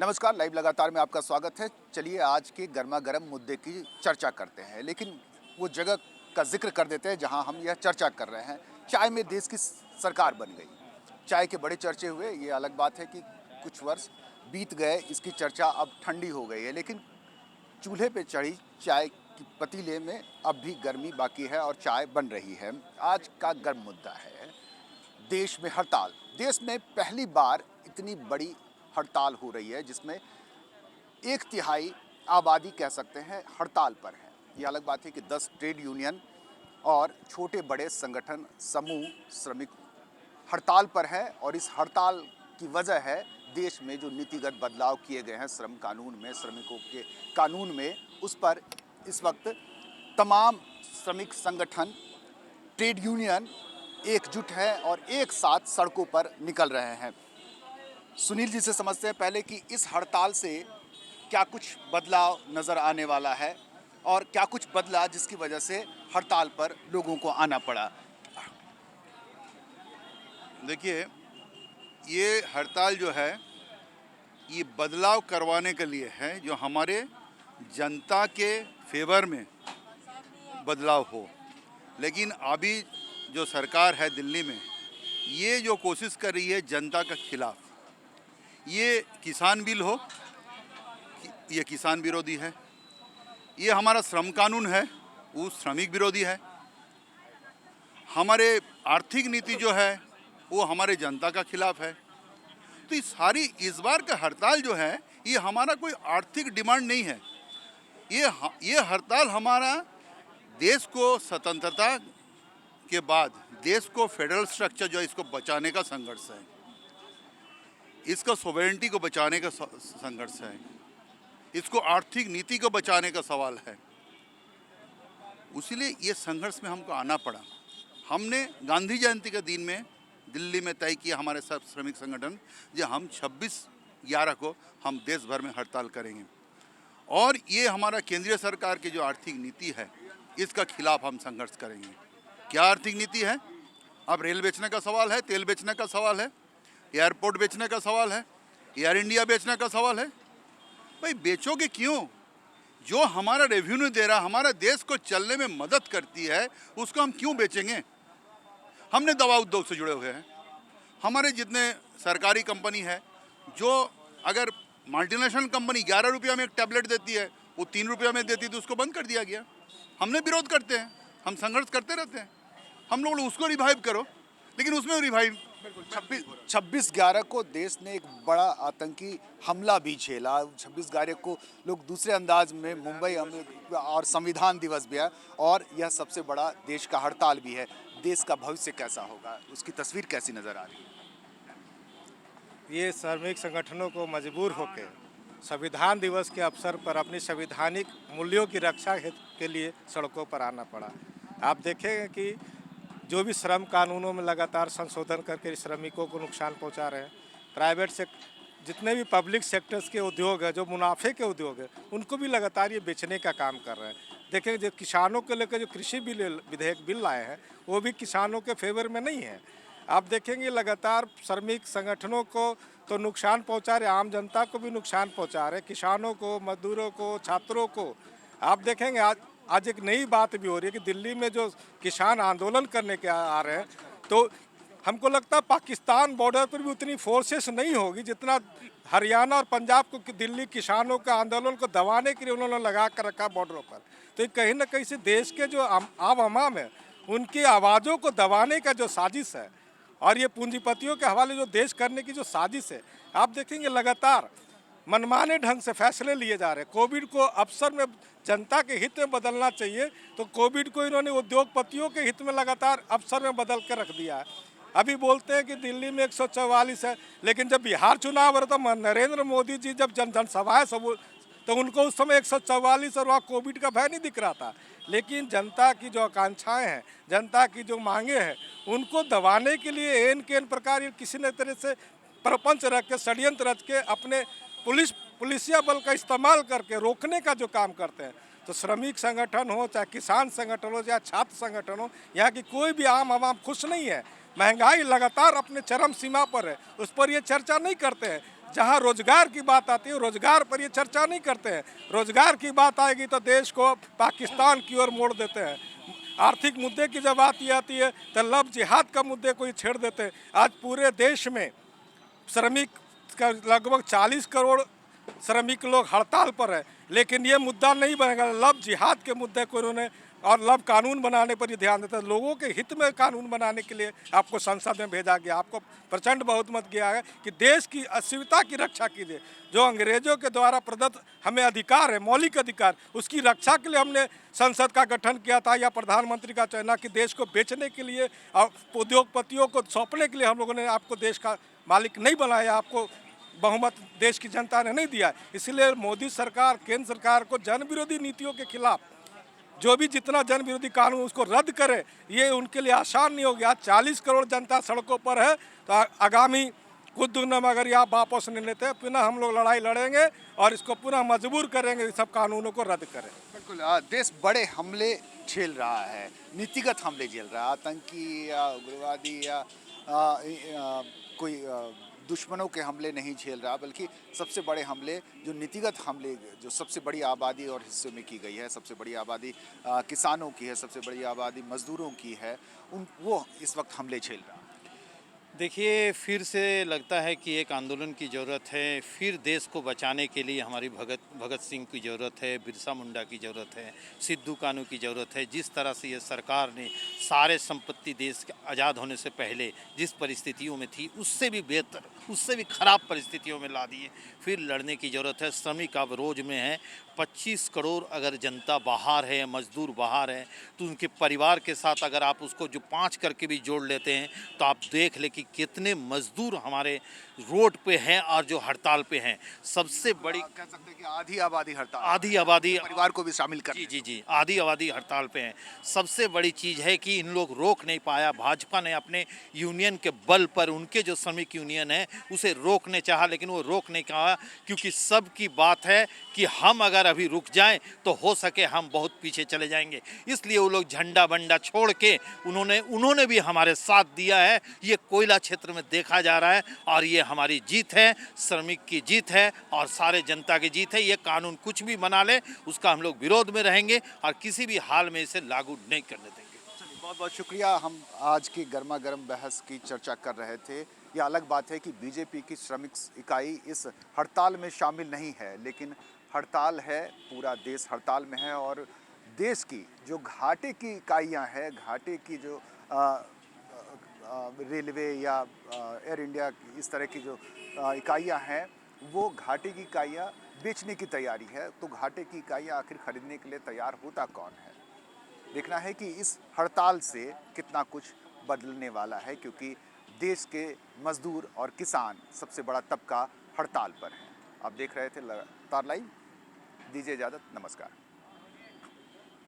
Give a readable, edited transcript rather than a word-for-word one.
नमस्कार, लाइव लगातार में आपका स्वागत है। चलिए आज के गर्मा गर्म मुद्दे की चर्चा करते हैं, लेकिन वो जगह का जिक्र कर देते हैं जहां हम यह चर्चा कर रहे हैं। चाय में देश की सरकार बन गई। चाय के बड़े चर्चे हुए, ये अलग बात है कि कुछ वर्ष बीत गए, इसकी चर्चा अब ठंडी हो गई है, लेकिन चूल्हे पे चढ़ी चाय की पतीले में अब भी गर्मी बाकी है और चाय बन रही है। आज का गर्म मुद्दा है देश में हड़ताल। देश में पहली बार इतनी बड़ी हड़ताल हो रही है जिसमें एक तिहाई आबादी कह सकते हैं हड़ताल पर है। ये अलग बात है कि 10 ट्रेड यूनियन और छोटे बड़े संगठन समूह श्रमिक हड़ताल पर है और इस हड़ताल की वजह है देश में जो नीतिगत बदलाव किए गए हैं श्रम कानून में, श्रमिकों के कानून में, उस पर इस वक्त तमाम श्रमिक संगठन, ट्रेड यूनियन एकजुट है और एक साथ सड़कों पर निकल रहे हैं। सुनील जी से समझते हैं पहले कि इस हड़ताल से क्या कुछ बदलाव नज़र आने वाला है और क्या कुछ बदला जिसकी वजह से हड़ताल पर लोगों को आना पड़ा। देखिए, ये हड़ताल जो है ये बदलाव करवाने के लिए है, जो हमारे जनता के फेवर में बदलाव हो। लेकिन अभी जो सरकार है दिल्ली में, ये जो कोशिश कर रही है जनता के खिलाफ, ये किसान बिल हो, ये किसान विरोधी है। ये हमारा श्रम कानून है, वो श्रमिक विरोधी है। हमारे आर्थिक नीति जो है वो हमारे जनता का खिलाफ है। तो ये सारी इस बार का हड़ताल जो है ये हमारा कोई आर्थिक डिमांड नहीं है। ये हड़ताल हमारा देश को स्वतंत्रता के बाद देश को फेडरल स्ट्रक्चर जो है इसको बचाने का संघर्ष है, इसका सॉवरेनिटी को बचाने का संघर्ष है, इसको आर्थिक नीति को बचाने का सवाल है। इसीलिए ये संघर्ष में हमको आना पड़ा। हमने गांधी जयंती के दिन में दिल्ली में तय किया, हमारे सब श्रमिक संगठन, जो हम 26/11 को हम देश भर में हड़ताल करेंगे और ये हमारा केंद्रीय सरकार की जो आर्थिक नीति है इसका खिलाफ हम संघर्ष करेंगे। क्या आर्थिक नीति है? अब रेल बेचने का सवाल है, तेल बेचने का सवाल है, एयरपोर्ट बेचने का सवाल है, एयर इंडिया बेचने का सवाल है। भाई बेचोगे क्यों? जो हमारा रेवेन्यू दे रहा, हमारा देश को चलने में मदद करती है, उसको हम क्यों बेचेंगे? हमने दवा उद्योग से जुड़े हुए हैं। हमारे जितने सरकारी कंपनी है, जो अगर मल्टीनेशनल कंपनी 11 रुपया में एक टैबलेट देती है, वो 3 रुपया में देती है, तो उसको बंद कर दिया गया। हमने विरोध करते हैं, हम संघर्ष करते रहते हैं। हम लोग उसको रिवाइव करो, लेकिन उसमें रिवाइव 26/11 को देश ने एक बड़ा आतंकी हमला भी झेला। 26/11 को लोग दूसरे अंदाज में मुंबई और संविधान दिवस भी है और यह सबसे बड़ा देश का हड़ताल भी है। देश का भविष्य कैसा होगा, उसकी तस्वीर कैसी नजर आ रही है? ये श्रमिक संगठनों को मजबूर होकर संविधान दिवस के अवसर पर अपनी संवैधानिक मूल्यों की रक्षा के लिए सड़कों पर आना पड़ा। आप देखेंगे कि जो भी श्रम कानूनों में लगातार संशोधन करके श्रमिकों को नुकसान पहुंचा रहे हैं, प्राइवेट से जितने भी पब्लिक सेक्टर्स के उद्योग हैं, जो मुनाफे के उद्योग हैं, उनको भी लगातार ये बेचने का काम कर रहे हैं। देखेंगे जो किसानों को लेकर जो कृषि विधेयक बिल लाए हैं, वो भी किसानों के फेवर में नहीं है। आप देखेंगे लगातार श्रमिक संगठनों को तो नुकसान पहुंचा रहे, आम जनता को भी नुकसान पहुंचा रहे, किसानों को, मजदूरों को, छात्रों को। आप देखेंगे आज एक नई बात भी हो रही है कि दिल्ली में जो किसान आंदोलन करने के आ रहे हैं, तो हमको लगता है पाकिस्तान बॉर्डर पर भी उतनी फोर्सेस नहीं होगी जितना हरियाणा और पंजाब को दिल्ली किसानों के आंदोलन को दबाने के लिए उन्होंने लगा कर रखा बॉर्डरों पर। तो कहीं ना कहीं से देश के जो आवाम है उनकी आवाज़ों को दबाने का जो साजिश है और ये पूंजीपतियों के हवाले जो देश करने की जो साजिश है, आप देखेंगे लगातार मनमाने ढंग से फैसले लिए जा रहे हैं। कोविड को अवसर में जनता के हित में बदलना चाहिए, तो कोविड को इन्होंने उद्योगपतियों के हित में लगातार अवसर में बदल कर रख दिया है। अभी बोलते हैं कि दिल्ली में 144 है, लेकिन जब बिहार चुनाव हो रहा था, नरेंद्र मोदी जी जब जनसभाएं सब, तो उनको उस समय 144 और वहाँ कोविड का भय नहीं दिख रहा था। लेकिन जनता की जो आकांक्षाएं हैं, जनता की जो मांगे हैं, उनको दबाने के लिए एन के एन प्रकार किसी न तरह से प्रपंच रख के, षड्यंत्र रच के अपने पुलिसिया बल का इस्तेमाल करके रोकने का जो काम करते हैं। तो श्रमिक संगठन हो, चाहे किसान संगठन हो, चाहे छात्र संगठन हो, यहाँ की कोई भी आम खुश नहीं है। महंगाई लगातार अपने चरम सीमा पर है, उस पर ये चर्चा नहीं करते हैं। जहां रोजगार की बात आती है रोजगार पर ये चर्चा नहीं करते हैं। रोजगार की बात आएगी तो देश को पाकिस्तान की ओर मोड़ देते हैं। आर्थिक मुद्दे की जब बात आती है तो लव जिहाद का मुद्दे को ही छेड़ देते हैं। आज पूरे देश में श्रमिक का लगभग 40 करोड़ श्रमिक लोग हड़ताल पर है, लेकिन ये मुद्दा नहीं बनेगा। लव जिहाद के मुद्दे को उन्होंने और लव कानून बनाने पर ही ध्यान देता है। लोगों के हित में कानून बनाने के लिए आपको संसद में भेजा गया, आपको प्रचंड बहुमत किया है कि देश की अस्मिता की रक्षा कीजिए। जो अंग्रेजों के द्वारा प्रदत्त हमें अधिकार है, मौलिक अधिकार, उसकी रक्षा के लिए हमने संसद का गठन किया था या प्रधानमंत्री का चयन, कि देश को बेचने के लिए और उद्योगपतियों को सौंपने के लिए हम लोगों ने आपको देश का मालिक नहीं बनाया, आपको बहुमत देश की जनता ने नहीं दिया। इसलिए मोदी सरकार, केंद्र सरकार को जन विरोधी नीतियों के खिलाफ जो भी जितना जन विरोधी कानून उसको रद्द करे, ये उनके लिए आसान नहीं हो गया। 40 करोड़ जनता सड़कों पर है, तो आगामी कुछ दिनों में अगर ये आप वापस नहीं लेते हैं, पुनः हम लोग लड़ाई लड़ेंगे और इसको पुनः मजबूर करेंगे कि सब कानूनों को रद्द करें। बिल्कुल, देश बड़े हमले झेल रहा है, नीतिगत हमले झेल रहा है, आतंकी या उग्रवादी या कोई दुश्मनों के हमले नहीं झेल रहा, बल्कि सबसे बड़े हमले जो नीतिगत हमले, जो सबसे बड़ी आबादी और हिस्सों में की गई है, सबसे बड़ी आबादी किसानों की है, सबसे बड़ी आबादी मजदूरों की है, वो इस वक्त हमले झेल रहा है। देखिए, फिर से लगता है कि एक आंदोलन की ज़रूरत है। फिर देश को बचाने के लिए हमारी भगत सिंह की ज़रूरत है, बिरसा मुंडा की ज़रूरत है, सिद्धू कानू की ज़रूरत है। जिस तरह से ये सरकार ने सारे संपत्ति देश के आज़ाद होने से पहले जिस परिस्थितियों में थी, उससे भी बेहतर, उससे भी ख़राब परिस्थितियों में ला दिए। फिर लड़ने की ज़रूरत है। श्रमिक अब रोज़ में है 25 करोड़ अगर जनता बाहर है, मजदूर बाहर है, तो उनके परिवार के साथ अगर आप उसको जो 5 करके भी जोड़ लेते हैं, तो आप देख ले कि कितने मजदूर हमारे रोड पे हैं और जो हड़ताल पे हैं। सबसे बड़ी कह सकते हैं कि आधी आबादी हड़ताल, आधी आबादी, परिवार को भी शामिल कर। जी, आधी आबादी हड़ताल पे है। सबसे बड़ी चीज़ है कि इन लोग रोक नहीं पाया। भाजपा ने अपने यूनियन के बल पर, उनके जो श्रमिक यूनियन है उसे रोकने चाहा, लेकिन वो रोक नहीं पाया, क्योंकि सबकी बात है कि हम अगर अभी रुक जाएं तो हो सके हम बहुत पीछे चले जाएंगे। इसलिए वो लोग झंडा बंडा छोड़ के उन्होंने भी हमारे साथ दिया है। ये कोयला क्षेत्र में देखा जा रहा है और ये हमारी जीत है, श्रमिक की जीत है और सारे जनता की जीत है। ये कानून कुछ भी बना ले, उसका हम लोग विरोध में रहेंगे और किसी भी हाल में इसे लागू नहीं करने देंगे। बहुत बहुत शुक्रिया। हम आज की गर्मा गर्म बहस की चर्चा कर रहे थे। ये अलग बात है कि बीजेपी की श्रमिक इकाई इस हड़ताल में शामिल नहीं है, लेकिन हड़ताल है, पूरा देश हड़ताल में है और देश की जो घाटे की इकाइयां हैं, घाटे की जो रेलवे या एयर इंडिया इस तरह की जो इकाइयां हैं, वो घाटे की इकाइयां बेचने की तैयारी है। तो घाटे की इकाइयां आखिर खरीदने के लिए तैयार होता कौन है? देखना है कि इस हड़ताल से कितना कुछ बदलने वाला है, क्योंकि देश के मजदूर और किसान सबसे बड़ा तबका हड़ताल पर हैं। आप देख रहे थे लगातार लाइव। दीजिए इजाज़त, नमस्कार।